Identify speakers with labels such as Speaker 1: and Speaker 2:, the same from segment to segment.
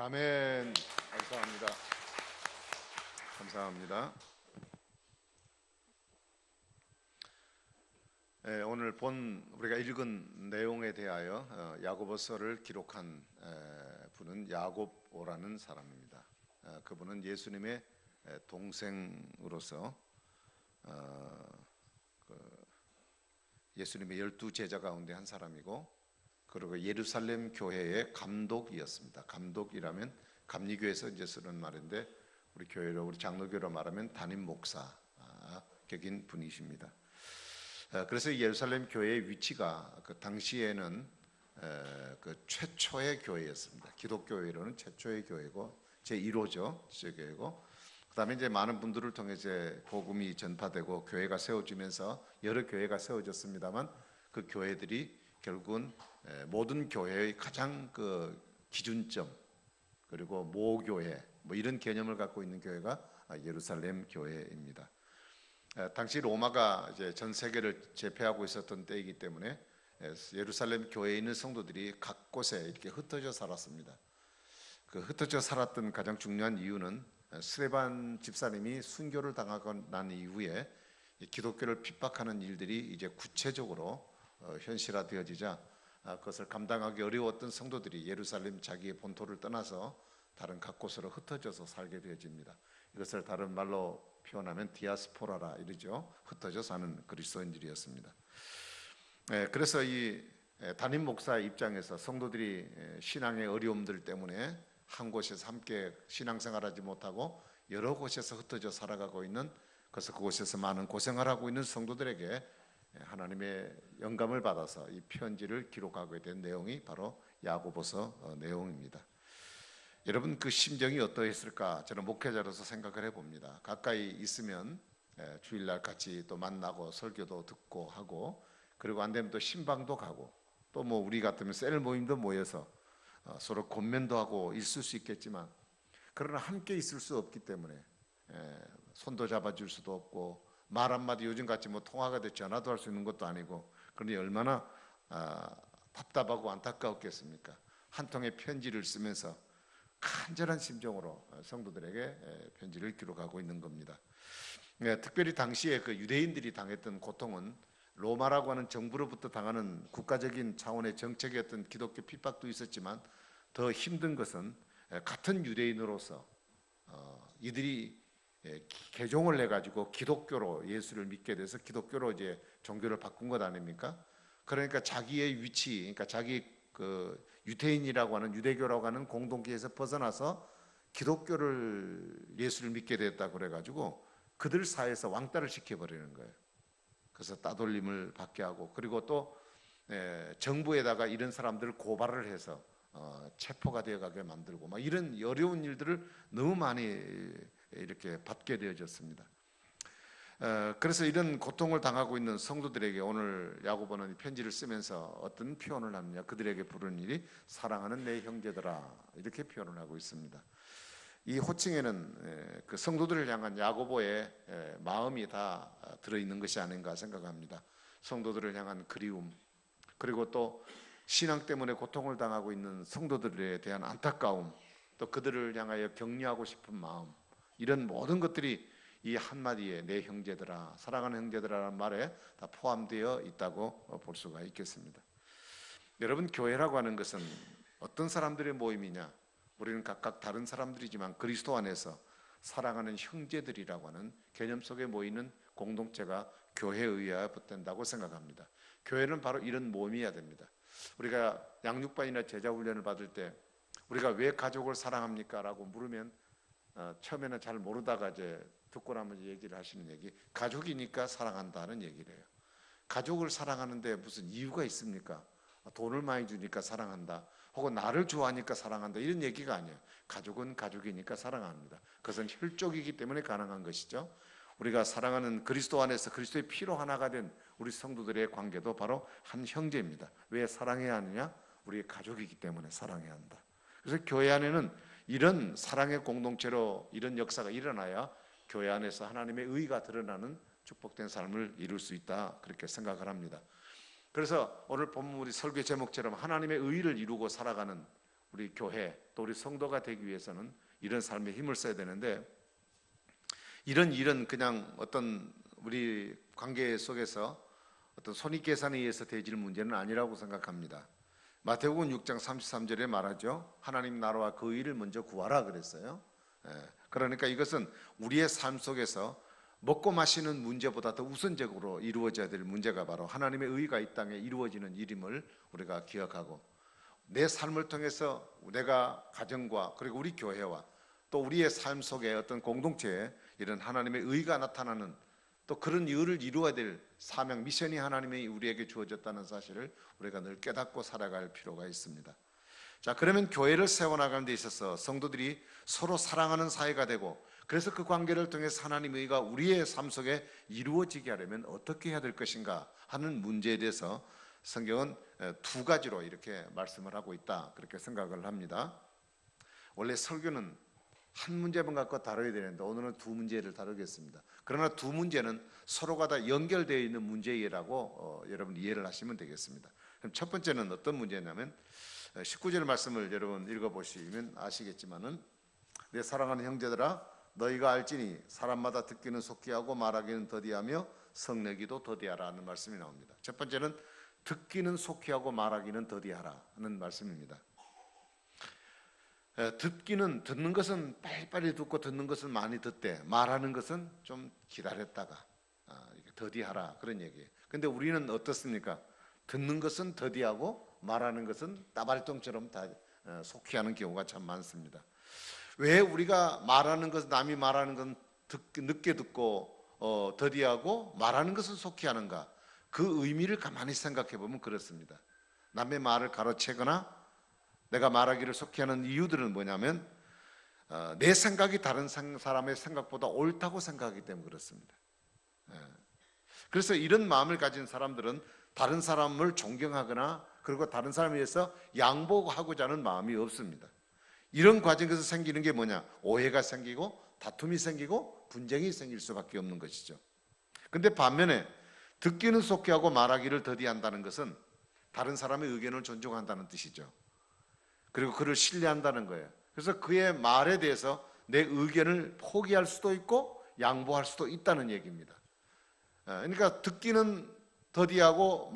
Speaker 1: 아멘. 감사합니다. 감사합니다. 오늘 우리가 읽은 내용에 대하여 야고보서를 기록한 분은 야고보라는 사람입니다. 그분은 예수님의 동생으로서 예수님의 12제자 가운데 한 사람이고, 그리고 예루살렘 교회의 감독이었습니다. 감독이라면 감리교에서 이제 쓰는 말인데, 우리 교회로, 우리 장로교로 말하면 담임 목사 격인 분이십니다. 그래서 예루살렘 교회의 위치가 그 당시에는 그 최초의 교회였습니다. 기독교회로는 최초의 교회고 제1호죠. 교회고, 그다음에 이제 많은 분들을 통해 이제 복음이 전파되고 교회가 세워지면서 여러 교회가 세워졌습니다만, 그 교회들이 결국은 모든 교회의 가장 그 기준점, 그리고 모교회 뭐 이런 개념을 갖고 있는 교회가 예루살렘 교회입니다. 당시 로마가 이제 전 세계를 제패하고 있었던 때이기 때문에 예루살렘 교회에 있는 성도들이 각 곳에 이렇게 흩어져 살았습니다. 그 흩어져 살았던 가장 중요한 이유는 스데반 집사님이 순교를 당하고 난 이후에 기독교를 핍박하는 일들이 이제 구체적으로 현실화되어지자 그것을 감당하기 어려웠던 성도들이 예루살렘 자기의 본토를 떠나서 다른 각 곳으로 흩어져서 살게 되어집니다. 이것을 다른 말로 표현하면 디아스포라라 이러죠. 흩어져 사는 그리스도인들이었습니다. 그래서 이 담임 목사의 입장에서 성도들이 신앙의 어려움들 때문에 한 곳에서 함께 신앙생활하지 못하고 여러 곳에서 흩어져 살아가고 있는, 그래서 그곳에서 많은 고생을 하고 있는 성도들에게 하나님의 영감을 받아서 이 편지를 기록하게 된 내용이 바로 야고보서 내용입니다. 여러분, 그 심정이 어떠했을까? 저는 목회자로서 생각을 해봅니다. 가까이 있으면 주일날 같이 또 만나고 설교도 듣고 하고, 그리고 안 되면 또 신방도 가고, 또 뭐 우리 같으면 셀 모임도 모여서 서로 권면도 하고 있을 수 있겠지만, 그러나 함께 있을 수 없기 때문에 손도 잡아줄 수도 없고, 말 한마디 요즘같이 뭐 통화가 돼 전화도 할 수 있는 것도 아니고, 그러니 얼마나 답답하고 안타까웠겠습니까? 한 통의 편지를 쓰면서 간절한 심정으로 성도들에게 편지를 기록하고 있는 겁니다. 특별히 당시에 그 유대인들이 당했던 고통은 로마라고 하는 정부로부터 당하는 국가적인 차원의 정책이었던 기독교 핍박도 있었지만, 더 힘든 것은 같은 유대인으로서 이들이 개종을 해가지고 기독교로 예수를 믿게 돼서 기독교로 이제 종교를 바꾼 것 아닙니까? 그러니까 자기의 위치, 그러니까 자기 그 유대인이라고 하는, 유대교라고 하는 공동체에서 벗어나서 기독교를, 예수를 믿게 됐다 그래가지고 그들 사이에서 왕따를 시켜버리는 거예요. 그래서 따돌림을 받게 하고, 그리고 또 정부에다가 이런 사람들을 고발을 해서 체포가 되어가게 만들고, 막 이런 어려운 일들을 너무 많이 이렇게 받게 되어졌습니다. 그래서 이런 고통을 당하고 있는 성도들에게 오늘 야고보는 편지를 쓰면서 어떤 표현을 하느냐, 그들에게 부르는 일이 사랑하는 내 형제들아, 이렇게 표현을 하고 있습니다. 이 호칭에는 그 성도들을 향한 야고보의 마음이 다 들어있는 것이 아닌가 생각합니다. 성도들을 향한 그리움, 그리고 또 신앙 때문에 고통을 당하고 있는 성도들에 대한 안타까움, 또 그들을 향하여 격려하고 싶은 마음, 이런 모든 것들이 이 한마디에 내 형제들아, 사랑하는 형제들아라는 말에 다 포함되어 있다고 볼 수가 있겠습니다. 여러분, 교회라고 하는 것은 어떤 사람들의 모임이냐? 우리는 각각 다른 사람들이지만 그리스도 안에서 사랑하는 형제들이라고 하는 개념 속에 모이는 공동체가 교회에 의하여 붙는다고 생각합니다. 교회는 바로 이런 모임이어야 됩니다. 우리가 양육반이나 제자훈련을 받을 때 우리가 왜 가족을 사랑합니까? 라고 물으면 처음에는 잘 모르다가 이제 듣고 나면 얘기를 하시는 얘기, 가족이니까 사랑한다는 얘기를 해요. 가족을 사랑하는데 무슨 이유가 있습니까? 돈을 많이 주니까 사랑한다, 혹은 나를 좋아하니까 사랑한다, 이런 얘기가 아니에요. 가족은 가족이니까 사랑합니다. 그것은 혈족이기 때문에 가능한 것이죠. 우리가 사랑하는 그리스도 안에서 그리스도의 피로 하나가 된 우리 성도들의 관계도 바로 한 형제입니다. 왜 사랑해야 하느냐? 우리의 가족이기 때문에 사랑해야 한다. 그래서 교회 안에는 이런 사랑의 공동체로 이런 역사가 일어나야 교회 안에서 하나님의 의가 드러나는 축복된 삶을 이룰 수 있다, 그렇게 생각을 합니다. 그래서 오늘 본문 우리 설교 제목처럼 하나님의 의를 이루고 살아가는 우리 교회 또 우리 성도가 되기 위해서는 이런 삶에 힘을 써야 되는데, 이런 일은 그냥 어떤 우리 관계 속에서 어떤 손익계산에 의해서 되질 문제는 아니라고 생각합니다. 마태복음 6장 33절에 말하죠. 하나님 나라와 그 의를 먼저 구하라 그랬어요. 그러니까 이것은 우리의 삶 속에서 먹고 마시는 문제보다 더 우선적으로 이루어져야 될 문제가 바로 하나님의 의가 이 땅에 이루어지는 일임을 우리가 기억하고, 내 삶을 통해서 내가 가정과 그리고 우리 교회와 또 우리의 삶 속에 어떤 공동체에 이런 하나님의 의가 나타나는, 또 그런 일을 이루어야 될 사명, 미션이 하나님이 우리에게 주어졌다는 사실을 우리가 늘 깨닫고 살아갈 필요가 있습니다. 자, 그러면 교회를 세워나가는 데 있어서 성도들이 서로 사랑하는 사회가 되고, 그래서 그 관계를 통해서 하나님의 의가 우리의 삶 속에 이루어지게 하려면 어떻게 해야 될 것인가 하는 문제에 대해서 성경은 두 가지로 이렇게 말씀을 하고 있다, 그렇게 생각을 합니다. 원래 설교는 한 문제만 갖고 다뤄야 되는데 오늘은 두 문제를 다루겠습니다. 그러나 두 문제는 서로가 다 연결되어 있는 문제라고 여러분 이해를 하시면 되겠습니다. 그럼 첫 번째는 어떤 문제냐면 19절 말씀을 여러분 읽어보시면 아시겠지만은, 내 사랑하는 형제들아 너희가 알지니 사람마다 듣기는 속히 하고 말하기는 더디하며 성내기도 더디하라 하는 말씀이 나옵니다. 첫 번째는 듣기는 속히 하고 말하기는 더디하라 하는 말씀입니다. 듣는 것은 빨리빨리 듣고 듣는 것은 많이 듣되, 말하는 것은 좀 기다렸다가 더디하라, 그런 얘기예요. 근데 우리는 어떻습니까? 듣는 것은 더디하고 말하는 것은 따발동처럼 다 속히 하는 경우가 참 많습니다. 왜 우리가 말하는 것은, 남이 말하는 건 늦게 듣고 더디하고 말하는 것은 속히 하는가? 그 의미를 가만히 생각해 보면 그렇습니다. 남의 말을 가로채거나 내가 말하기를 속히 하는 이유들은 뭐냐면 내 생각이 다른 사람의 생각보다 옳다고 생각하기 때문에 그렇습니다. 그래서 이런 마음을 가진 사람들은 다른 사람을 존경하거나 그리고 다른 사람에 의해서 양보하고자 하는 마음이 없습니다. 이런 과정에서 생기는 게 뭐냐? 오해가 생기고 다툼이 생기고 분쟁이 생길 수밖에 없는 것이죠. 근데 반면에 듣기는 속히 하고 말하기를 더디한다는 것은 다른 사람의 의견을 존중한다는 뜻이죠. 그리고 그를 신뢰한다는 거예요. 그래서 그의 말에 대해서 내 의견을 포기할 수도 있고 양보할 수도 있다는 얘기입니다. 그러니까 듣기는 더디하고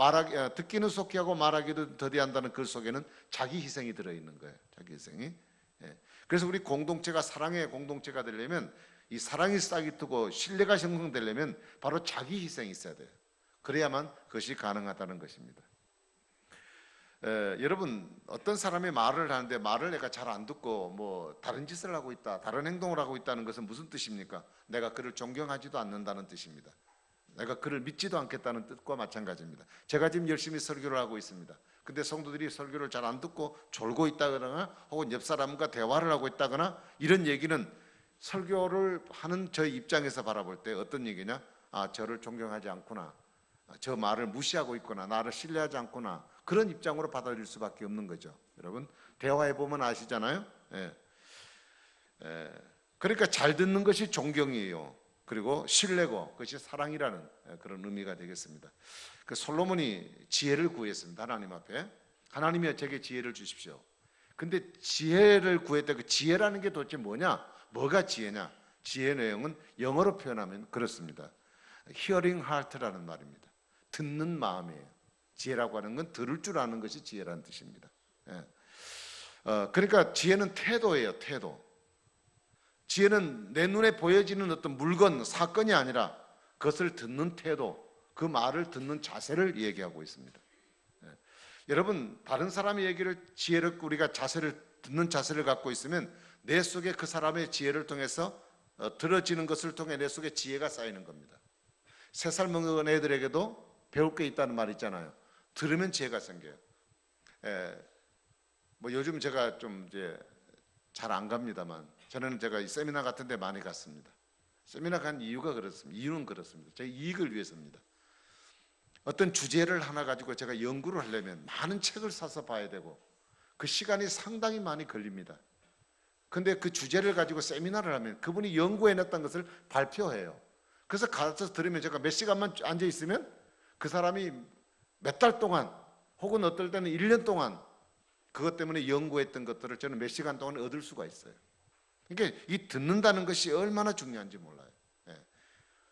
Speaker 1: 듣기는 속히 하고 말하기도 더디한다는 그 속에는 자기 희생이 들어있는 거예요. 자기 희생이. 그래서 우리 공동체가 사랑의 공동체가 되려면, 이 사랑이 싹이 트고 신뢰가 형성되려면 바로 자기 희생이 있어야 돼요. 그래야만 그것이 가능하다는 것입니다. 여러분, 어떤 사람이 말을 하는데 말을 내가 잘 안 듣고 뭐 다른 짓을 하고 있다, 다른 행동을 하고 있다는 것은 무슨 뜻입니까? 내가 그를 존경하지도 않는다는 뜻입니다. 내가 그를 믿지도 않겠다는 뜻과 마찬가지입니다. 제가 지금 열심히 설교를 하고 있습니다. 근데 성도들이 설교를 잘 안 듣고 졸고 있다거나 혹은 옆 사람과 대화를 하고 있다거나, 이런 얘기는 설교를 하는 저의 입장에서 바라볼 때 어떤 얘기냐? 아, 저를 존경하지 않구나, 저 말을 무시하고 있구나, 나를 신뢰하지 않구나, 그런 입장으로 받아들일 수밖에 없는 거죠. 여러분, 대화해 보면 아시잖아요. 그러니까 잘 듣는 것이 존경이에요. 그리고 신뢰고 그것이 사랑이라는 그런 의미가 되겠습니다. 그 솔로몬이 지혜를 구했습니다. 하나님 앞에. 하나님이여 제게 지혜를 주십시오. 근데 지혜를 구했다. 그 지혜라는 게 도대체 뭐냐? 뭐가 지혜냐? 지혜의 내용은 영어로 표현하면 그렇습니다. Hearing heart라는 말입니다. 듣는 마음이에요. 지혜라고 하는 건 들을 줄 아는 것이 지혜라는 뜻입니다. 그러니까 지혜는 태도예요. 태도. 지혜는 내 눈에 보여지는 어떤 물건, 사건이 아니라 그것을 듣는 태도, 그 말을 듣는 자세를 얘기하고 있습니다. 여러분, 다른 사람의 얘기를, 지혜를, 우리가 자세를 듣는 자세를 갖고 있으면 내 속에 그 사람의 지혜를 통해서 들어지는 것을 통해 내 속에 지혜가 쌓이는 겁니다. 3살 먹은 애들에게도 배울 게 있다는 말 있잖아요. 들으면 지혜가 생겨요. 뭐 요즘 제가 좀 이제 잘 안 갑니다만, 저는 제가 이 세미나 같은 데 많이 갔습니다. 세미나 간 이유가 그렇습니다. 이유는 그렇습니다. 제 이익을 위해서입니다. 어떤 주제를 하나 가지고 제가 연구를 하려면 많은 책을 사서 봐야 되고 그 시간이 상당히 많이 걸립니다. 근데 그 주제를 가지고 세미나를 하면 그분이 연구해냈던 것을 발표해요. 그래서 가서 들으면 제가 몇 시간만 앉아 있으면 그 사람이 몇 달 동안 혹은 어떨 때는 1년 동안 그것 때문에 연구했던 것들을 저는 몇 시간 동안 얻을 수가 있어요. 그러니까 이 듣는다는 것이 얼마나 중요한지 몰라요. 예.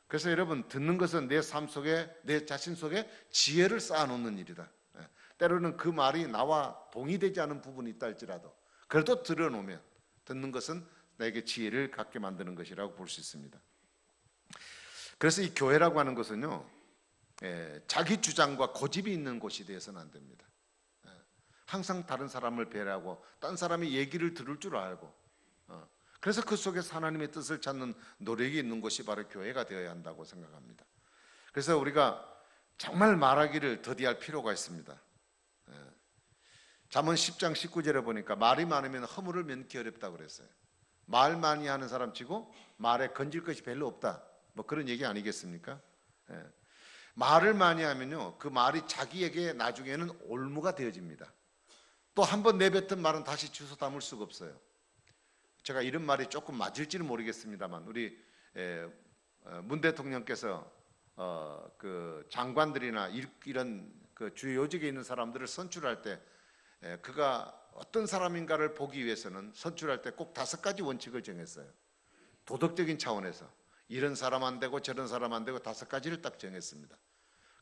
Speaker 1: 그래서 여러분, 듣는 것은 내 삶 속에, 내 자신 속에 지혜를 쌓아놓는 일이다. 예. 때로는 그 말이 나와 동의되지 않은 부분이 있다 할지라도 그래도 들어놓으면 듣는 것은 나에게 지혜를 갖게 만드는 것이라고 볼 수 있습니다. 그래서 이 교회라고 하는 것은요, 자기 주장과 고집이 있는 곳이 되어서는 안 됩니다. 항상 다른 사람을 배려하고 딴 사람이 얘기를 들을 줄 알고, 그래서 그 속에서 하나님의 뜻을 찾는 노력이 있는 곳이 바로 교회가 되어야 한다고 생각합니다. 그래서 우리가 정말 말하기를 더디할 필요가 있습니다. 잠언 10장 19절에 보니까 말이 많으면 허물을 면기 어렵다고 그랬어요. 말 많이 하는 사람 치고 말에 건질 것이 별로 없다, 뭐 그런 얘기 아니겠습니까? 말을 많이 하면요, 그 말이 자기에게 나중에는 올무가 되어집니다. 또 한 번 내뱉은 말은 다시 주워 담을 수가 없어요. 제가 이런 말이 조금 맞을지는 모르겠습니다만, 우리 문 대통령께서 그 장관들이나 이런 그 주요 요직에 있는 사람들을 선출할 때, 그가 어떤 사람인가를 보기 위해서는 선출할 때 꼭 5가지 원칙을 정했어요. 도덕적인 차원에서 이런 사람 안 되고 저런 사람 안 되고 5가지를 딱 정했습니다.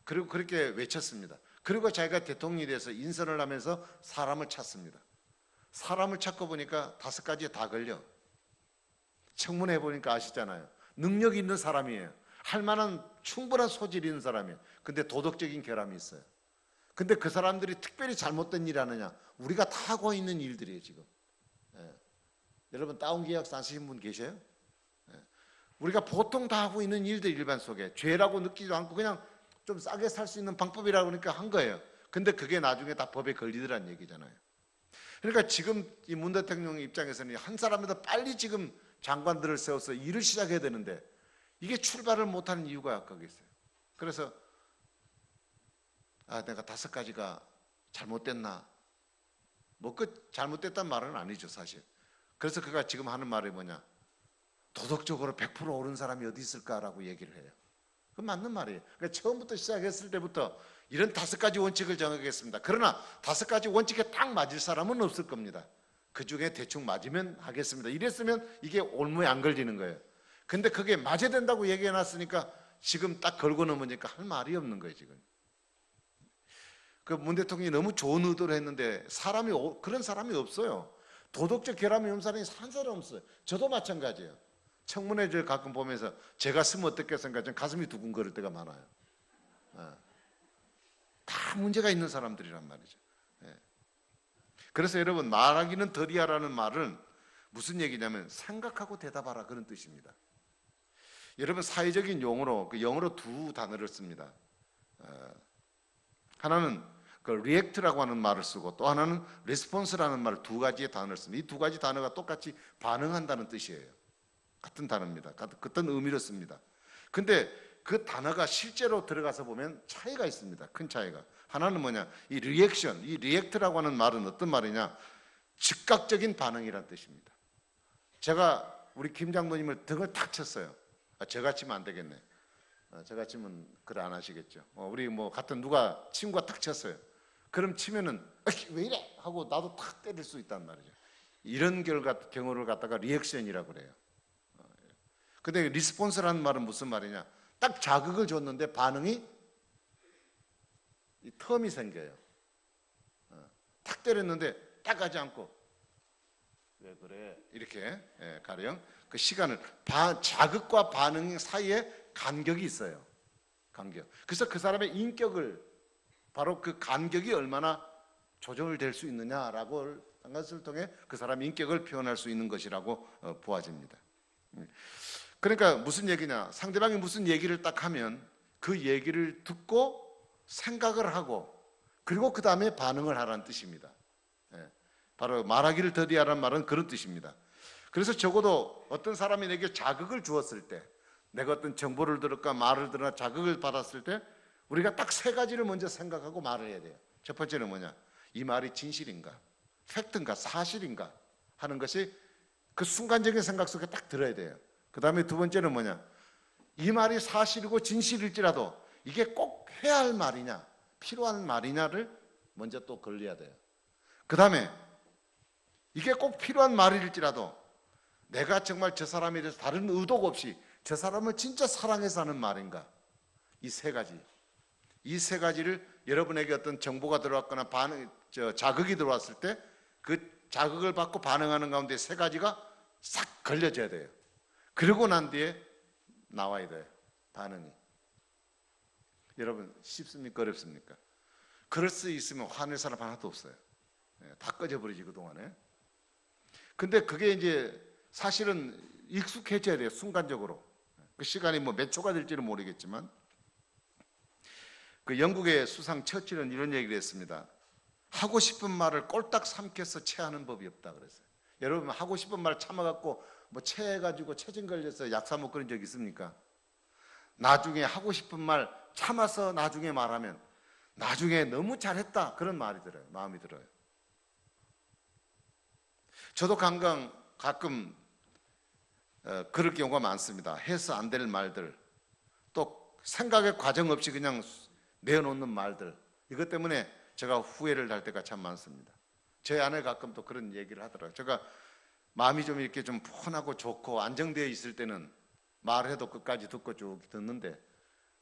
Speaker 1: 그리고 그렇게 외쳤습니다. 그리고 자기가 대통령이 돼서 인선을 하면서 사람을 찾습니다. 사람을 찾고 보니까 5가지에 다 걸려. 청문회 보니까 아시잖아요. 능력 있는 사람이에요. 할 만한 충분한 소질이 있는 사람이에요. 근데 도덕적인 결함이 있어요. 근데 그 사람들이 특별히 잘못된 일 하느냐? 우리가 다 하고 있는 일들이에요 지금. 여러분, 다운계약서 안 쓰신 분 계세요? 우리가 보통 다 하고 있는 일들, 일반 속에 죄라고 느끼지도 않고 그냥 좀 싸게 살 수 있는 방법이라고 하니까 한 거예요. 근데 그게 나중에 다 법에 걸리더란 얘기잖아요. 그러니까 지금 이 문 대통령 입장에서는 한 사람이라도 빨리 지금 장관들을 세워서 일을 시작해야 되는데 이게 출발을 못하는 이유가 거기있어요. 그래서 내가 5가지가 잘못됐나? 뭐 그 잘못됐단 말은 아니죠 사실. 그래서 그가 지금 하는 말이 뭐냐? 도덕적으로 100% 옳은 사람이 어디 있을까라고 얘기를 해요. 그건 맞는 말이에요. 그러니까 처음부터 시작했을 때부터 이런 5가지 원칙을 정하겠습니다. 그러나 5가지 원칙에 딱 맞을 사람은 없을 겁니다. 그 중에 대충 맞으면 하겠습니다. 이랬으면 이게 올무에 안 걸리는 거예요. 근데 그게 맞아야 된다고 얘기해 놨으니까 지금 딱 걸고 넘으니까 할 말이 없는 거예요 지금. 그 문 대통령이 너무 좋은 의도를 했는데 그런 사람이 없어요. 도덕적 결함이 없는 사람이 한 사람 없어요. 저도 마찬가지예요. 청문회 저 가끔 보면서 제가 쓰면 어떻겠습니까? 전 가슴이 두근거릴 때가 많아요. 다 문제가 있는 사람들이란 말이죠. 그래서 여러분, 말하기는 더디하라는 말은 무슨 얘기냐면 생각하고 대답하라, 그런 뜻입니다. 여러분, 사회적인 용어로 그 영어로 2단어를 씁니다. 하나는 그 react라고 하는 말을 쓰고 또 하나는 response라는 말을 2가지의 단어를 씁니다. 이 2가지 단어가 똑같이 반응한다는 뜻이에요. 같은 단어입니다. 같은 의미로 씁니다. 근데 그 단어가 실제로 들어가서 보면 차이가 있습니다. 큰 차이가. 하나는 뭐냐? 이 리액션, 이 리액트라고 하는 말은 어떤 말이냐? 즉각적인 반응이라는 뜻입니다. 제가 우리 김 장로님을 등을 탁 쳤어요. 제가 치면 안 되겠네. 제가 치면 그래 안 하시겠죠. 우리 뭐 같은 누가 친구가 탁 쳤어요. 그럼 치면은 왜 이래? 하고 나도 탁 때릴 수 있단 말이죠. 이런 경우를 갖다가 리액션이라고 그래요. 근데 리스폰스라는 말은 무슨 말이냐? 딱 자극을 줬는데 반응이 이 텀이 생겨요. 탁 때렸는데 딱 하지 않고 왜 그래? 이렇게 가령 그 시간을 자극과 반응 사이에 간격이 있어요. 간격. 그래서 그 사람의 인격을 바로 그 간격이 얼마나 조정될 수 있느냐라고 한 것을 통해 그 사람의 인격을 표현할 수 있는 것이라고 보아집니다. 그러니까 무슨 얘기냐? 상대방이 무슨 얘기를 딱 하면 그 얘기를 듣고 생각을 하고 그리고 그 다음에 반응을 하라는 뜻입니다. 바로 말하기를 더디하라는 말은 그런 뜻입니다. 그래서 적어도 어떤 사람이 내게 자극을 주었을 때, 내가 어떤 정보를 들을까 말을 들으나 자극을 받았을 때 우리가 딱 3가지를 먼저 생각하고 말을 해야 돼요. 첫 번째는 뭐냐? 이 말이 진실인가? 팩트인가? 사실인가? 하는 것이 그 순간적인 생각 속에 딱 들어야 돼요. 그 다음에 2번째는 뭐냐? 이 말이 사실이고 진실일지라도 이게 꼭 해야 할 말이냐, 필요한 말이냐를 먼저 또 걸려야 돼요. 그 다음에 이게 꼭 필요한 말일지라도 내가 정말 저 사람에 대해서 다른 의도가 없이 저 사람을 진짜 사랑해서 하는 말인가? 이 세 가지. 이 세 가지를 여러분에게 어떤 정보가 들어왔거나 자극이 들어왔을 때 그 자극을 받고 반응하는 가운데 세 가지가 싹 걸려져야 돼요. 그러고 난 뒤에 나와야 돼요. 반응이. 여러분 쉽습니까? 어렵습니까? 그럴 수 있으면 화낼 사람 하나도 없어요. 다 꺼져버리지 그동안에. 근데 그게 이제 사실은 익숙해져야 돼요. 순간적으로. 그 시간이 뭐 몇 초가 될지는 모르겠지만, 그 영국의 수상 처칠은 이런 얘기를 했습니다. 하고 싶은 말을 꼴딱 삼켜서 체하는 법이 없다 그랬어요. 여러분 하고 싶은 말 참아갖고 뭐 체해가지고 체증 걸려서 약 사 먹고 그런 적 있습니까? 나중에 하고 싶은 말 참아서 나중에 말하면 나중에 너무 잘했다 그런 말이 들어요. 마음이 들어요. 저도 가끔 그럴 경우가 많습니다. 해서 안 될 말들, 또 생각의 과정 없이 그냥 내어놓는 말들, 이것 때문에 제가 후회를 할 때가 참 많습니다. 제 아내 가끔 또 그런 얘기를 하더라고요. 제가 마음이 좀 이렇게 좀 폰하고 좋고 안정되어 있을 때는 말해도 끝까지 듣고 쭉 듣는데,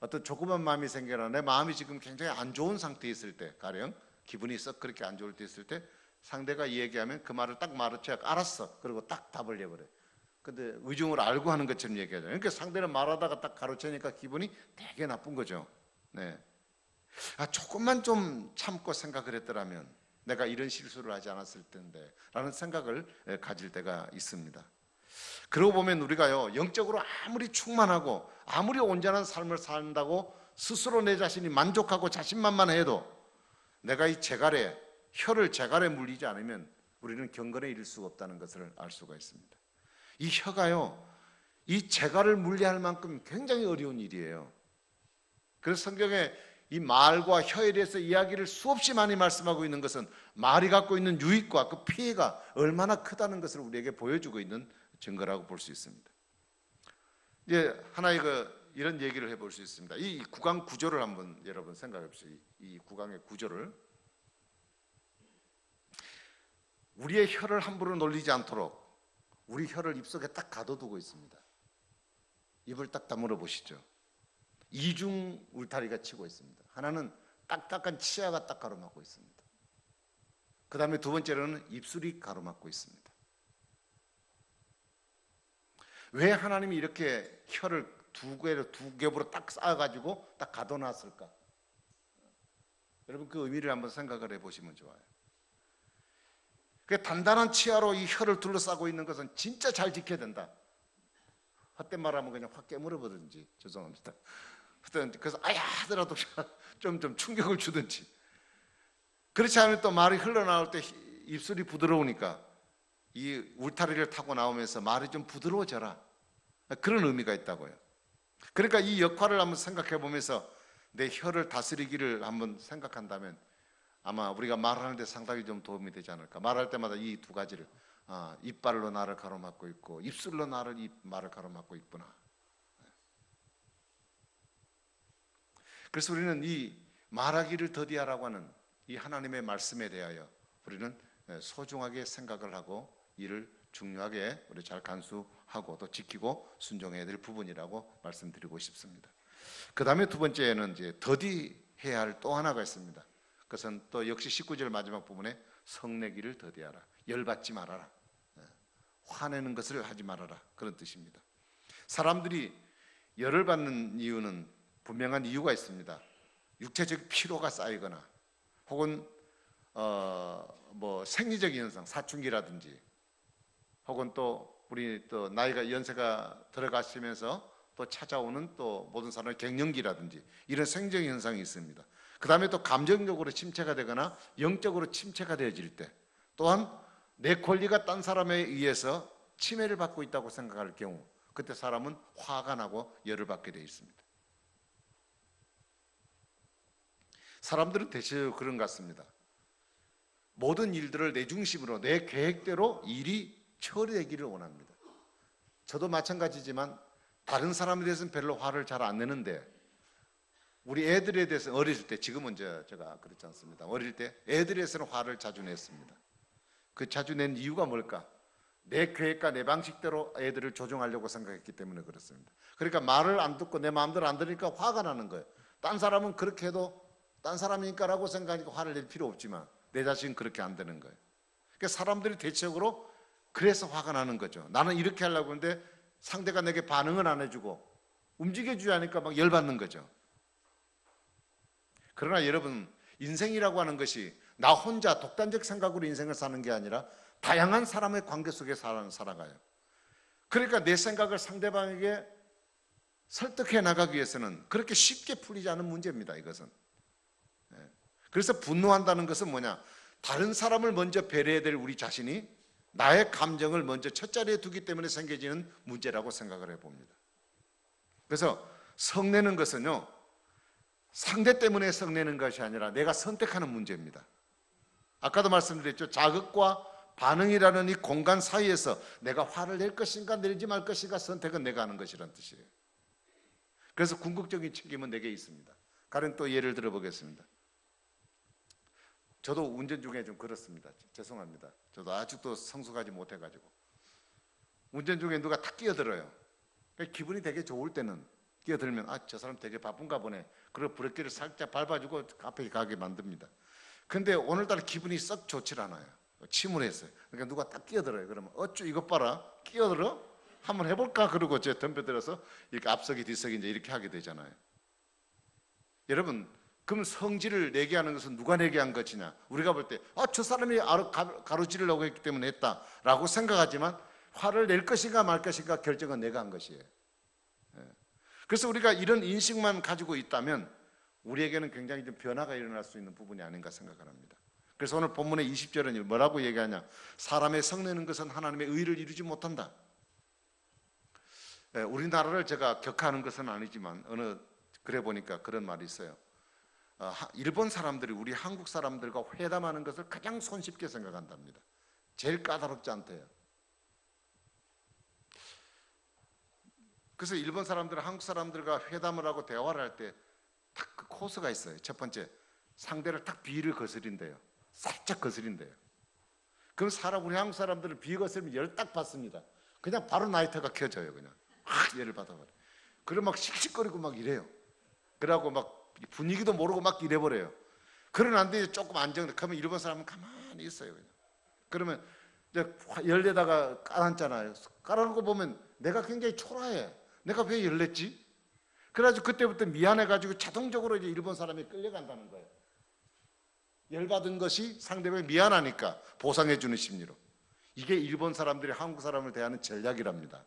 Speaker 1: 어떤 조그만 마음이 생겨나 내 마음이 지금 굉장히 안 좋은 상태에 있을 때, 가령 기분이 썩 그렇게 안 좋을 때 있을 때 상대가 얘기하면 그 말을 딱 말을 알았어 그리고 딱 답을 해버려요. 근데 의중을 알고 하는 것처럼 얘기하죠. 그러니까 상대는 말하다가 딱 가로채니까 기분이 되게 나쁜 거죠. 네. 조금만 좀 참고 생각을 했더라면 내가 이런 실수를 하지 않았을 텐데 라는 생각을 가질 때가 있습니다. 그러고 보면 우리가요, 영적으로 아무리 충만하고 아무리 온전한 삶을 산다고 스스로 내 자신이 만족하고 자신만만해도 내가 이 혀를 재갈에 물리지 않으면 우리는 경건에 이를 수가 없다는 것을 알 수가 있습니다. 이 혀가요, 이 재갈을 물리할 만큼 굉장히 어려운 일이에요. 그래서 성경에 이 말과 혀에 대해서 이야기를 수없이 많이 말씀하고 있는 것은 말이 갖고 있는 유익과 그 피해가 얼마나 크다는 것을 우리에게 보여주고 있는 증거라고 볼 수 있습니다. 이제 하나의 이런 얘기를 해볼 수 있습니다. 이 구강 구조를 한번 여러분 생각해 보세요. 이 구강의 구조를. 우리의 혀를 함부로 놀리지 않도록 우리 혀를 입속에 딱 가둬두고 있습니다. 입을 딱 다물어 보시죠. 이중 울타리가 치고 있습니다. 하나는 딱딱한 치아가 딱 가로막고 있습니다. 그 다음에 두 번째로는 입술이 가로막고 있습니다. 왜 하나님이 이렇게 혀를 두 겹으로 딱 쌓아가지고 딱 가둬놨을까? 여러분 그 의미를 한번 생각을 해보시면 좋아요. 그 단단한 치아로 이 혀를 둘러싸고 있는 것은 진짜 잘 지켜야 된다. 헛된 말하면 그냥 확 깨물어버리든지, 죄송합니다. 그래서 아야 하더라도 좀 충격을 주든지. 그렇지 않으면 또 말이 흘러나올 때 입술이 부드러우니까 이 울타리를 타고 나오면서 말이 좀 부드러워져라, 그런 의미가 있다고요. 그러니까 이 역할을 한번 생각해 보면서 내 혀를 다스리기를 한번 생각한다면 아마 우리가 말하는 데 상당히 좀 도움이 되지 않을까. 말할 때마다 이 두 가지를, 이빨로 나를 가로막고 있고 입술로 말을 가로막고 있구나. 그래서 우리는 이 말하기를 더디하라고 하는 이 하나님의 말씀에 대하여 우리는 소중하게 생각을 하고 이를 중요하게 우리 잘 간수하고 또 지키고 순종해야 될 부분이라고 말씀드리고 싶습니다. 그 다음에 두 번째는 이제 더디해야 할 또 하나가 있습니다. 그것은 또 역시 19절 마지막 부분에 성내기를 더디하라, 열받지 말아라, 화내는 것을 하지 말아라, 그런 뜻입니다. 사람들이 열을 받는 이유는 분명한 이유가 있습니다. 육체적 피로가 쌓이거나 혹은 뭐 생리적인 현상, 사춘기라든지 혹은 또 우리 또 나이가 연세가 들어가시면서 또 찾아오는 또 모든 사람의 갱년기라든지 이런 생리적인 현상이 있습니다. 그 다음에 또 감정적으로 침체가 되거나 영적으로 침체가 되어질 때, 또한 내 권리가 딴 사람에 의해서 침해를 받고 있다고 생각할 경우, 그때 사람은 화가 나고 열을 받게 되어 있습니다. 사람들은 대체적으로 그런 것 같습니다. 모든 일들을 내 중심으로 내 계획대로 일이 처리되기를 원합니다. 저도 마찬가지지만 다른 사람에 대해서는 별로 화를 잘 안 내는데 우리 애들에 대해서 어릴 때, 지금은 제가 그렇지 않습니다. 어릴 때 애들에 대해서는 화를 자주 냈습니다. 그 자주 낸 이유가 뭘까? 내 계획과 내 방식대로 애들을 조종하려고 생각했기 때문에 그렇습니다. 그러니까 말을 안 듣고 내 마음대로 안 들으니까 화가 나는 거예요. 딴 사람은 그렇게 해도 딴 사람이니까라고 생각하니까 화를 낼 필요 없지만 내 자신은 그렇게 안 되는 거예요. 그러니까 사람들이 대체적으로 그래서 화가 나는 거죠. 나는 이렇게 하려고 하는데 상대가 내게 반응을 안 해주고 움직여주지 않으니까 막 열받는 거죠. 그러나 여러분, 인생이라고 하는 것이 나 혼자 독단적 생각으로 인생을 사는 게 아니라 다양한 사람의 관계 속에 살아가요. 그러니까 내 생각을 상대방에게 설득해 나가기 위해서는 그렇게 쉽게 풀리지 않은 문제입니다. 이것은. 그래서 분노한다는 것은 뭐냐? 다른 사람을 먼저 배려해야 될 우리 자신이 나의 감정을 먼저 첫 자리에 두기 때문에 생겨지는 문제라고 생각을 해봅니다. 그래서 성내는 것은요, 상대 때문에 성내는 것이 아니라 내가 선택하는 문제입니다. 아까도 말씀드렸죠. 자극과 반응이라는 이 공간 사이에서 내가 화를 낼 것인가 내지 말 것인가 선택은 내가 하는 것이란 뜻이에요. 그래서 궁극적인 책임은 내게 있습니다. 다른 또 예를 들어보겠습니다. 저도 운전 중에 좀 그렇습니다. 죄송합니다. 저도 아직도 성숙하지 못해가지고 운전 중에 누가 탁 끼어들어요. 기분이 되게 좋을 때는 끼어들면 저 사람 되게 바쁜가 보네. 그리고 브레이크를 살짝 밟아주고 앞에 가게 만듭니다. 근데 오늘따라 기분이 썩 좋질 않아요. 침울했어요. 그러니까 누가 딱 끼어들어요. 그러면 어쭈 이것 봐라. 끼어들어? 한번 해볼까? 그러고 제 덤벼들어서 이렇게 앞서기 뒤서기 이제 이렇게 하게 되잖아요. 여러분, 그럼 성질을 내게 하는 것은 누가 내게 한 것이냐? 우리가 볼 때 저 사람이 가로지르려고 했기 때문에 했다라고 생각하지만 화를 낼 것인가 말 것인가 결정은 내가 한 것이에요. 그래서 우리가 이런 인식만 가지고 있다면 우리에게는 굉장히 좀 변화가 일어날 수 있는 부분이 아닌가 생각을 합니다. 그래서 오늘 본문의 20절은 뭐라고 얘기하냐? 사람의 성내는 것은 하나님의 의를 이루지 못한다. 우리나라를 제가 격하는 것은 아니지만 그래 보니까 그런 말이 있어요. 일본 사람들이 우리 한국 사람들과 회담하는 것을 가장 손쉽게 생각한답니다. 제일 까다롭지 않대요. 그래서 일본 사람들은 한국 사람들과 회담을 하고 대화를 할 때 딱 그 코스가 있어요. 첫 번째, 상대를 딱 비를 거스린대요. 살짝 거스린대요. 그럼 우리 한국 사람들은 비 거스르면 열 딱 받습니다. 그냥 바로 나이터가 켜져요. 그냥 열을 받아버려. 그럼 막 씩씩거리고 막 이래요. 그러고 막 분위기도 모르고 막 이래버려요. 그러는데 조금 안정돼. 그러면 일본 사람은 가만히 있어요. 그냥. 그러면 이제 열에다가 깔았잖아요. 깔아놓고 보면 내가 굉장히 초라해. 내가 왜 열냈지? 그래가지고 그때부터 미안해가지고 자동적으로 이제 일본 사람이 끌려간다는 거예요. 열받은 것이 상대방이 미안하니까 보상해주는 심리로. 이게 일본 사람들이 한국 사람을 대하는 전략이랍니다.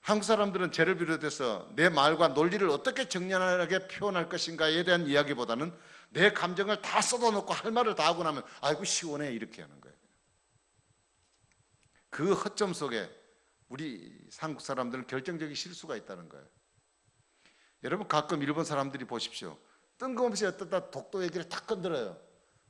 Speaker 1: 한국 사람들은 죄를 비롯해서 내 말과 논리를 어떻게 정연하게 표현할 것인가에 대한 이야기보다는 내 감정을 다 쏟아놓고 할 말을 다 하고 나면 아이고 시원해 이렇게 하는 거예요. 그 허점 속에 우리 한국 사람들은 결정적인 실수가 있다는 거예요. 여러분 가끔 일본 사람들이 보십시오. 뜬금없이 어쩌다 독도 얘기를 탁 건드려요.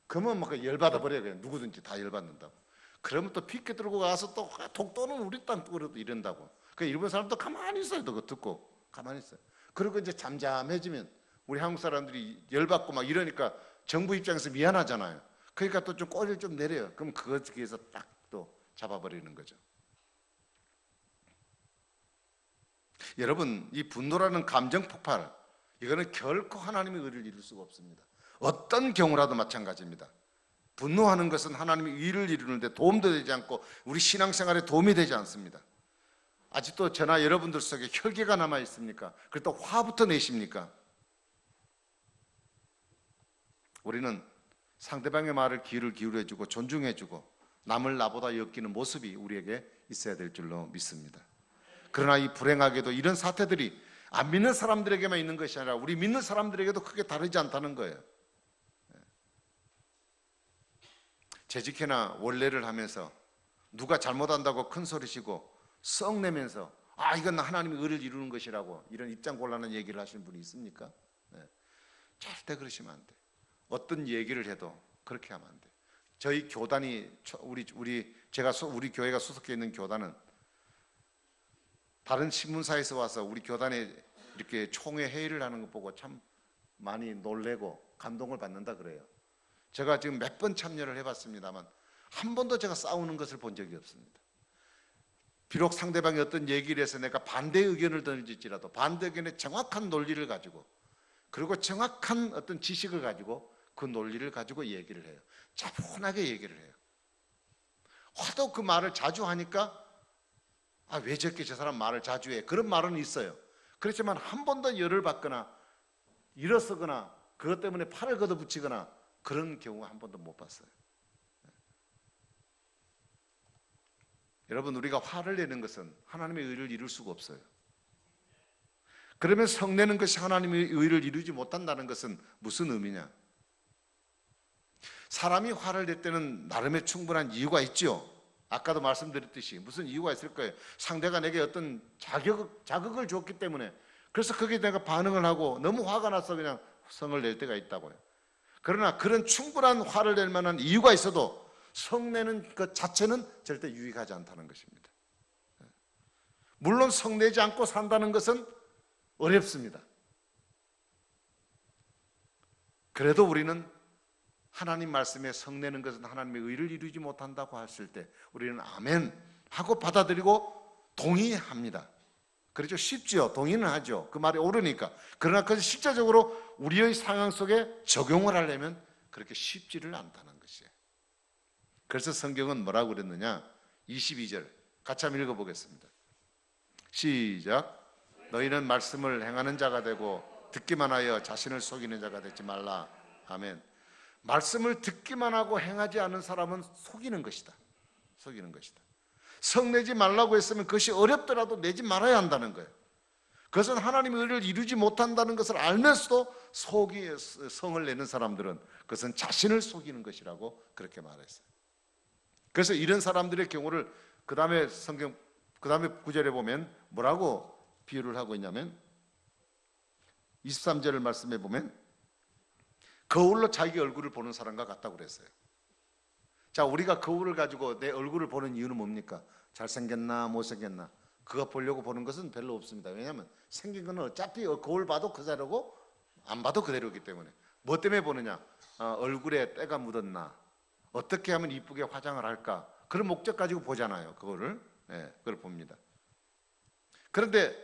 Speaker 1: 그러면 막 열받아 버려요. 그냥 누구든지 다 열받는다고. 그러면 또 피켓 들고 가서 또 독도는 우리 땅 그래도 이런다고. 그 일본 사람도 가만히 있어요. 그거 듣고 가만히 있어요. 그리고 이제 잠잠해지면 우리 한국 사람들이 열받고 막 이러니까 정부 입장에서 미안하잖아요. 그러니까 또 좀 꼬리를 좀 내려요. 그럼 그거에서 딱 또 잡아버리는 거죠. 여러분, 이 분노라는 감정 폭발, 이거는 결코 하나님의 의를 이룰 수가 없습니다. 어떤 경우라도 마찬가지입니다. 분노하는 것은 하나님의 의를 이루는데 도움도 되지 않고 우리 신앙생활에 도움이 되지 않습니다. 아직도 저나 여러분들 속에 혈기가 남아 있습니까? 그래도 화부터 내십니까? 우리는 상대방의 말을 귀를 기울여주고 존중해주고 남을 나보다 여기는 모습이 우리에게 있어야 될 줄로 믿습니다. 그러나 이 불행하게도 이런 사태들이 안 믿는 사람들에게만 있는 것이 아니라 우리 믿는 사람들에게도 크게 다르지 않다는 거예요. 재직회나 원래를 하면서 누가 잘못한다고 큰 소리치고 썩 내면서 이건 하나님의 의를 이루는 것이라고 이런 입장곤란한 얘기를 하시는 분이 있습니까? 절대 그러시면 안 돼. 어떤 얘기를 해도 그렇게 하면 안 돼. 저희 교단이 우리 교회가 소속해 있는 교단은 다른 신문사에서 와서 우리 교단에 이렇게 총회 회의를 하는 거 보고 참 많이 놀래고 감동을 받는다 그래요. 제가 지금 몇 번 참여를 해봤습니다만 한 번도 제가 싸우는 것을 본 적이 없습니다. 비록 상대방이 어떤 얘기를 해서 내가 반대 의견을 던질지라도 반대 의견의 정확한 논리를 가지고 그리고 정확한 어떤 지식을 가지고 그 논리를 가지고 얘기를 해요. 차분하게 얘기를 해요. 화도 그 말을 자주 하니까 왜 저렇게 저 사람 말을 자주 해? 그런 말은 있어요. 그렇지만 한 번도 열을 받거나 일어서거나 그것 때문에 팔을 걷어붙이거나 그런 경우 한 번도 못 봤어요. 여러분, 우리가 화를 내는 것은 하나님의 의를 이룰 수가 없어요. 그러면 성내는 것이 하나님의 의를 이루지 못한다는 것은 무슨 의미냐? 사람이 화를 낼 때는 나름의 충분한 이유가 있죠. 아까도 말씀드렸듯이 무슨 이유가 있을 거예요. 상대가 내게 어떤 자극을 줬기 때문에, 그래서 거기에 내가 반응을 하고 너무 화가 나서 그냥 성을 낼 때가 있다고요. 그러나 그런 충분한 화를 낼 만한 이유가 있어도 성내는 것 자체는 절대 유익하지 않다는 것입니다. 물론 성내지 않고 산다는 것은 어렵습니다. 그래도 우리는 하나님 말씀에 성내는 것은 하나님의 의를 이루지 못한다고 했을 때 우리는 아멘 하고 받아들이고 동의합니다. 그렇죠? 쉽죠? 동의는 하죠. 그 말이 옳으니까. 그러나 그것을 실제적으로 우리의 상황 속에 적용을 하려면 그렇게 쉽지를 않다는 것이에요. 그래서 성경은 뭐라고 그랬느냐? 22절 같이 한번 읽어보겠습니다. 시작. 너희는 말씀을 행하는 자가 되고 듣기만 하여 자신을 속이는 자가 되지 말라. 아멘. 말씀을 듣기만 하고 행하지 않은 사람은 속이는 것이다. 속이는 것이다. 성내지 말라고 했으면 그것이 어렵더라도 내지 말아야 한다는 거예요. 그것은 하나님의 의를 이루지 못한다는 것을 알면서도 성을 내는 사람들은 그것은 자신을 속이는 것이라고 그렇게 말했어요. 그래서 이런 사람들의 경우를 그 다음에 구절에 보면 뭐라고 비유를 하고 있냐면 23절을 말씀해 보면 거울로 자기 얼굴을 보는 사람과 같다고 그랬어요. 자, 우리가 거울을 가지고 내 얼굴을 보는 이유는 뭡니까? 잘생겼나 못생겼나 그거 보려고 보는 것은 별로 없습니다. 왜냐하면 생긴 거는 어차피 거울 봐도 그 자료고 안 봐도 그대로이기 때문에. 뭐 때문에 보느냐? 얼굴에 때가 묻었나, 어떻게 하면 이쁘게 화장을 할까, 그런 목적 가지고 보잖아요. 그거를. 그걸 봅니다. 그런데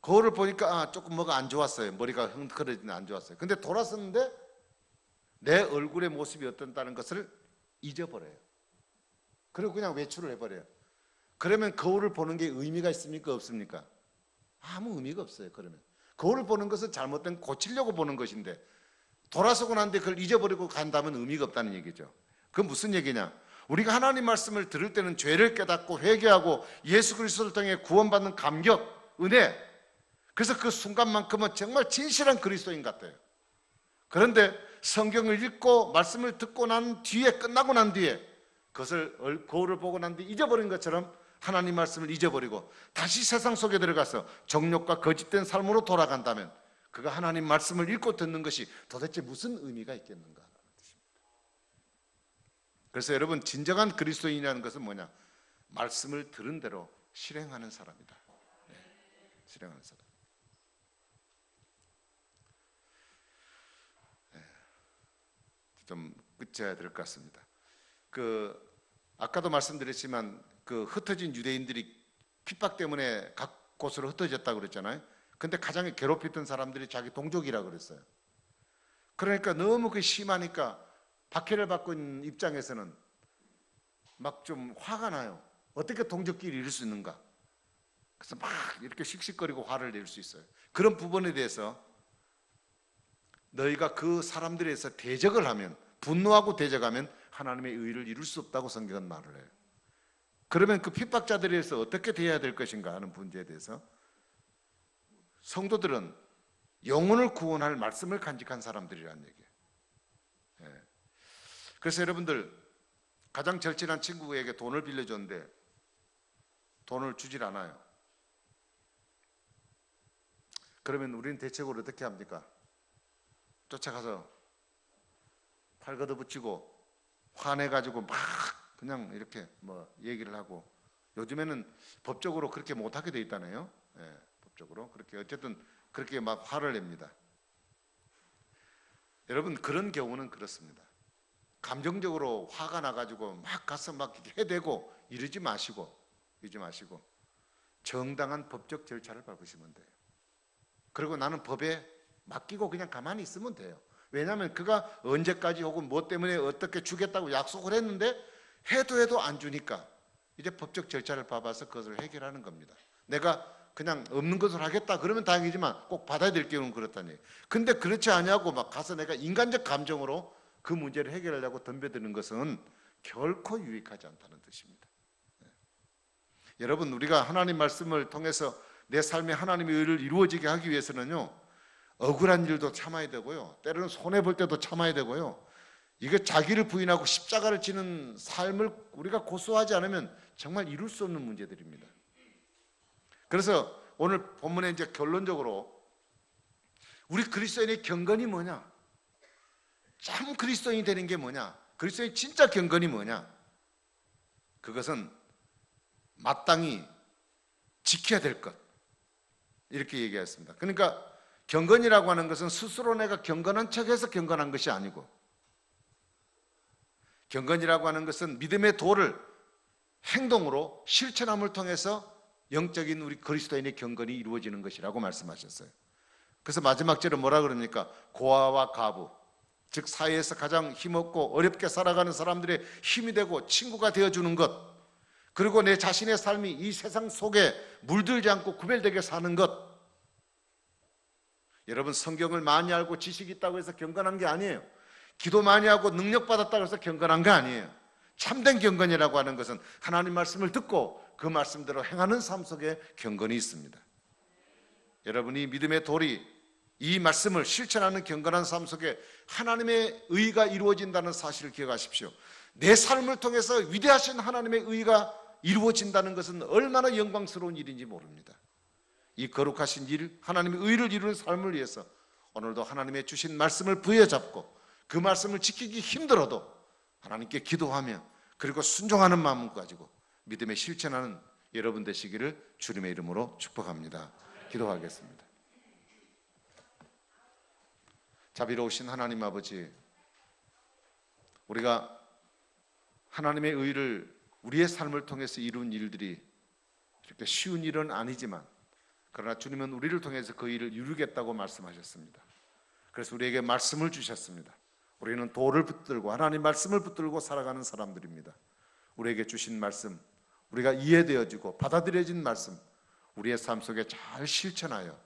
Speaker 1: 거울을 보니까 조금 뭐가 안 좋았어요. 머리가 흥크러지는 안 좋았어요. 근데 돌아섰는데 내 얼굴의 모습이 어떤다는 것을 잊어버려요. 그리고 그냥 외출을 해버려요. 그러면 거울을 보는 게 의미가 있습니까? 없습니까? 아무 의미가 없어요. 그러면 거울을 보는 것은 잘못된 고치려고 보는 것인데 돌아서고 난 뒤에 그걸 잊어버리고 간다면 의미가 없다는 얘기죠. 그건 무슨 얘기냐? 우리가 하나님 말씀을 들을 때는 죄를 깨닫고 회개하고 예수 그리스도를 통해 구원받는 감격, 은혜, 그래서 그 순간만큼은 정말 진실한 그리스도인 같아요. 그런데 성경을 읽고 말씀을 듣고 난 뒤에, 끝나고 난 뒤에 그것을 거울을 보고 난 뒤에 잊어버린 것처럼 하나님 말씀을 잊어버리고 다시 세상 속에 들어가서 정욕과 거짓된 삶으로 돌아간다면 그가 하나님 말씀을 읽고 듣는 것이 도대체 무슨 의미가 있겠는가? 그래서 여러분, 진정한 그리스도인이라는 것은 뭐냐? 말씀을 들은 대로 실행하는 사람이다. 실행하는 사람. 좀 끝내야 될 것 같습니다. 아까도 말씀드렸지만 흩어진 유대인들이 핍박 때문에 각 곳으로 흩어졌다고 그랬잖아요. 근데 가장 괴롭혔던 사람들이 자기 동족이라고 그랬어요. 그러니까 너무 심하니까 박해를 받고 있는 입장에서는 막 좀 화가 나요. 어떻게 동족끼리 이룰 수 있는가? 그래서 막 이렇게 씩씩거리고 화를 낼 수 있어요. 그런 부분에 대해서 너희가 그 사람들에 대해서 대적을 하면, 분노하고 대적하면 하나님의 의를 이룰 수 없다고 성경은 말을 해요. 그러면 그 핍박자들에 대해서 어떻게 대해야 될 것인가 하는 문제에 대해서 성도들은 영혼을 구원할 말씀을 간직한 사람들이라는 얘기예요. 그래서 여러분들, 가장 절친한 친구에게 돈을 빌려줬는데 돈을 주질 않아요. 그러면 우리는 대체적으로 어떻게 합니까? 쫓아가서 팔 걷어붙이고 화내가지고 막 그냥 이렇게 얘기를 하고, 요즘에는 법적으로 그렇게 못하게 돼 있다네요. 법적으로. 법적으로. 그렇게 어쨌든 그렇게 막 화를 냅니다. 여러분, 그런 경우는 그렇습니다. 감정적으로 화가 나가지고 막 가서 막 해대고 이러지 마시고 정당한 법적 절차를 밟으시면 돼요. 그리고 나는 법에 맡기고 그냥 가만히 있으면 돼요. 왜냐하면 그가 언제까지 혹은 뭐 때문에 어떻게 주겠다고 약속을 했는데 해도 안 주니까 이제 법적 절차를 밟아서 그것을 해결하는 겁니다. 내가 그냥 없는 것을 하겠다 그러면 다행이지만 꼭 받아야 될 경우는 그렇다니. 근데 그렇지 않냐고 막 가서 내가 인간적 감정으로 그 문제를 해결하려고 덤벼드는 것은 결코 유익하지 않다는 뜻입니다. 여러분, 우리가 하나님 말씀을 통해서 내 삶에 하나님의 의를 이루어지게 하기 위해서는요, 억울한 일도 참아야 되고요, 때로는 손해볼 때도 참아야 되고요, 이게 자기를 부인하고 십자가를 지는 삶을 우리가 고수하지 않으면 정말 이룰 수 없는 문제들입니다. 그래서 오늘 본문에 이제 결론적으로 우리 그리스도인의 경건이 뭐냐? 참 그리스도인이 되는 게 뭐냐? 그리스도인의 진짜 경건이 뭐냐? 그것은 마땅히 지켜야 될 것, 이렇게 얘기했습니다. 그러니까 경건이라고 하는 것은 스스로 내가 경건한 척해서 경건한 것이 아니고, 경건이라고 하는 것은 믿음의 도를 행동으로 실천함을 통해서 영적인 우리 그리스도인의 경건이 이루어지는 것이라고 말씀하셨어요. 그래서 마지막 절에 뭐라 그럽니까? 고아와 가부, 즉 사회에서 가장 힘없고 어렵게 살아가는 사람들의 힘이 되고 친구가 되어주는 것, 그리고 내 자신의 삶이 이 세상 속에 물들지 않고 구별되게 사는 것. 여러분, 성경을 많이 알고 지식이 있다고 해서 경건한 게 아니에요. 기도 많이 하고 능력 받았다고 해서 경건한 게 아니에요. 참된 경건이라고 하는 것은 하나님 말씀을 듣고 그 말씀대로 행하는 삶 속에 경건이 있습니다. 여러분이 믿음의 돌이 이 말씀을 실천하는 경건한 삶 속에 하나님의 의가 이루어진다는 사실을 기억하십시오. 내 삶을 통해서 위대하신 하나님의 의가 이루어진다는 것은 얼마나 영광스러운 일인지 모릅니다. 이 거룩하신 일, 하나님의 의를 이루는 삶을 위해서 오늘도 하나님의 주신 말씀을 부여잡고 그 말씀을 지키기 힘들어도 하나님께 기도하며 그리고 순종하는 마음을 가지고 믿음에 실천하는 여러분 되시기를 주님의 이름으로 축복합니다. 기도하겠습니다. 자비로우신 하나님 아버지, 우리가 하나님의 의를 우리의 삶을 통해서 이룬 일들이 이렇게 쉬운 일은 아니지만, 그러나 주님은 우리를 통해서 그 일을 이루겠다고 말씀하셨습니다. 그래서 우리에게 말씀을 주셨습니다. 우리는 도를 붙들고 하나님 말씀을 붙들고 살아가는 사람들입니다. 우리에게 주신 말씀, 우리가 이해되어지고 받아들여진 말씀, 우리의 삶 속에 잘 실천하여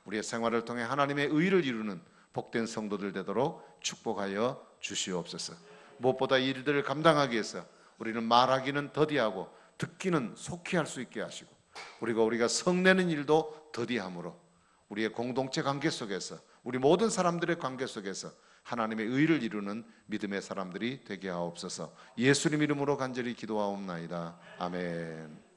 Speaker 1: 우리의 생활을 통해 하나님의 의를 이루는 복된 성도들 되도록 축복하여 주시옵소서. 무엇보다 이 일들을 감당하기 위해서 우리는 말하기는 더디하고 듣기는 속히 할 수 있게 하시고, 우리가 성내는 일도 더디함으로 우리의 공동체 관계 속에서, 우리 모든 사람들의 관계 속에서 하나님의 의를 이루는 믿음의 사람들이 되게 하옵소서. 예수님 이름으로 간절히 기도하옵나이다. 아멘.